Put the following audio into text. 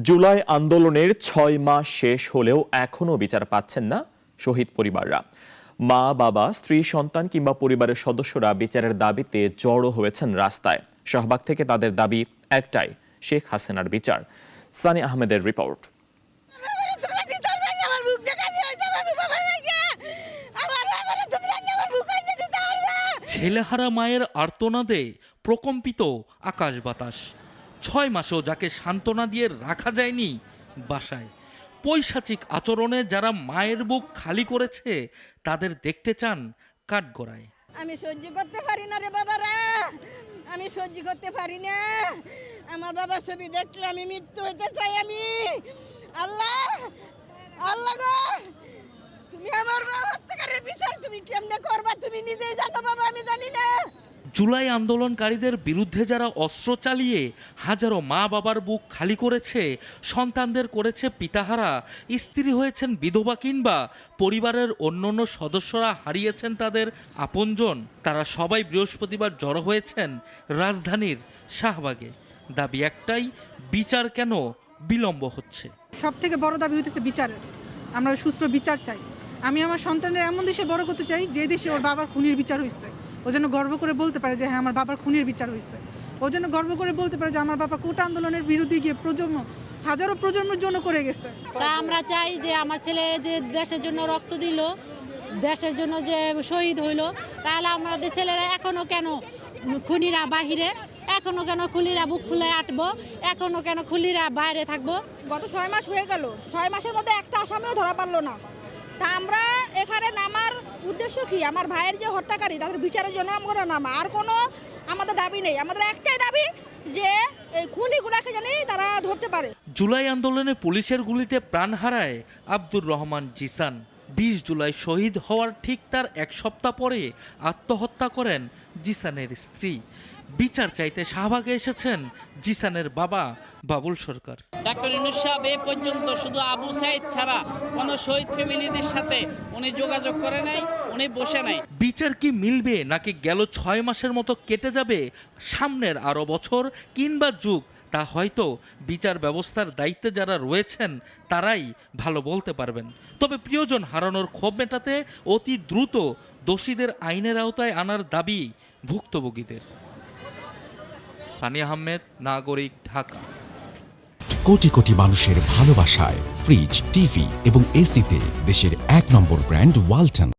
জুলাই আন্দোলনের ৬ মাস শেষ হলেও এখনো বিচার পাচ্ছেন না শহীদ পরিবাররা। মা, বাবা, স্ত্রী, সন্তান কিংবা পরিবারের সদস্যরা বিচারের দাবিতে জড়ো হয়েছেন রাস্তায়। শাহবাগ থেকে তাদের দাবি একটাই, শেখ হাসিনার বিচার। সানি আহমেদের রিপোর্ট। ছেলেহারা মায়ের আর্তনাদে প্রকম্পিত আকাশ বাতাস। ৬ মাসেও যাকে সান্ত্বনা দিয়ে রাখা যায়নি বাসায়, পৈশাচিক আচরণে যারা মায়ের বুক খালি করেছে তাদের দেখতে চান কাঠগড়ায়। আমি সহ্য করতে পারি না রে বাবারা, আমি সহ্য করতে পারি না। আমার বাবা ছবি দেখলে আমি মৃত্যু হইতে চাই। আমি আল্লাহ আল্লাহ গো, তুমি আমার হত্যাকারীর বিচার তুমি কেমনে করবা তুমি নিজেই জানো বাবা, আমি জানি না। জুলাই আন্দোলনকারীদের বিরুদ্ধে যারা অস্ত্র চালিয়ে হাজারো মা বাবার বুক খালি করেছে, সন্তানদের করেছে পিতাহারা, স্ত্রী হয়েছেন বিধবা কিংবা পরিবারের অন্যান্য সদস্যরা হারিয়েছেন তাদের আপনজন, তারা সবাই বৃহস্পতিবার জড়ো হয়েছেন রাজধানীর শাহবাগে। দাবি একটাই, বিচার কেন বিলম্ব হচ্ছে? সব থেকে বড় দাবি হইতেছে বিচারের। আমরা সুষ্ঠু বিচার চাই। আমি আমার সন্তানের এমন দেশে বড় করতে চাই যে দেশে ওর বাবার খুনির বিচার হয়েছে, ও যেন গর্ব করে বলতে পারে যে হ্যাঁ আমার বাবার খুনির বিচার হয়েছে। ও যেন গর্ব করে বলতে পারে যে আমার বাবা কোটা আন্দোলনের বিরুদ্ধে গিয়ে হাজারো প্রজন্মের জন্য করে গেছে। তা আমরা চাই যে আমার ছেলে যে দেশের জন্য রক্ত দিল, দেশের জন্য যে শহীদ হইল, তাহলে আমাদের ছেলেরা এখনো কেন খুনিরা বাহিরে, এখনো কেন খুনিরা বুক ফুলে আটবো, এখনো কেন খুনিরা বাইরে থাকবো? গত ৬ মাস হয়ে গেল, ৬ মাসের মধ্যে একটা আসামিও ধরা পারলো না। তা আমরা এখানে নামার উদ্দেশ্য কি? আমার ভাইয়ের যে হত্যাকারী তাদের বিচারের জন্য আমরা নামা, আর কোনো আমাদের দাবি নেই। আমাদের একটাই দাবি যে এই খুনিগুলাকে জানি তারা ধরতে পারে। জুলাই আন্দোলনে পুলিশের গুলিতে প্রাণ হারায় আব্দুর রহমান জিসান। ২০ জুলাই শহীদ হওয়ার ঠিক তার এক সপ্তাহ পরে আত্মহত্যা করেন জিসানের স্ত্রী। বিচার চাইতে শাহবাগে এসেছেন জিসানের বাবা বাবুল সরকার। ডক্টর ইউনূস সাহেব এ পর্যন্ত শুধু আবু সাইদ ছাড়া কোনো শহীদ ফ্যামিলিদের সাথে উনি যোগাযোগ করে নাই, উনি বসে নাই। বিচার কি মিলবে নাকি গেল ৬ মাসের মতো কেটে যাবে সামনের আরো বছর কিংবা যুগ, তা হয়তো বিচার ব্যবস্থার দায়িত্বে যারা রয়েছেন তারাই ভালো বলতে পারবেন। তবে প্রিয়জন হারানোর ক্ষোভ মেটাতে অতি দ্রুত দোষীদের আইনের আওতায় আনার দাবি ভুক্তভোগীদের। সানি আহমেদ, নাগরিক, ঢাকা। কোটি কোটি মানুষের ভালোবাসায় ফ্রিজ, টিভি এবং এসিতে দেশের ১ নম্বর ব্র্যান্ড ওয়ালটন।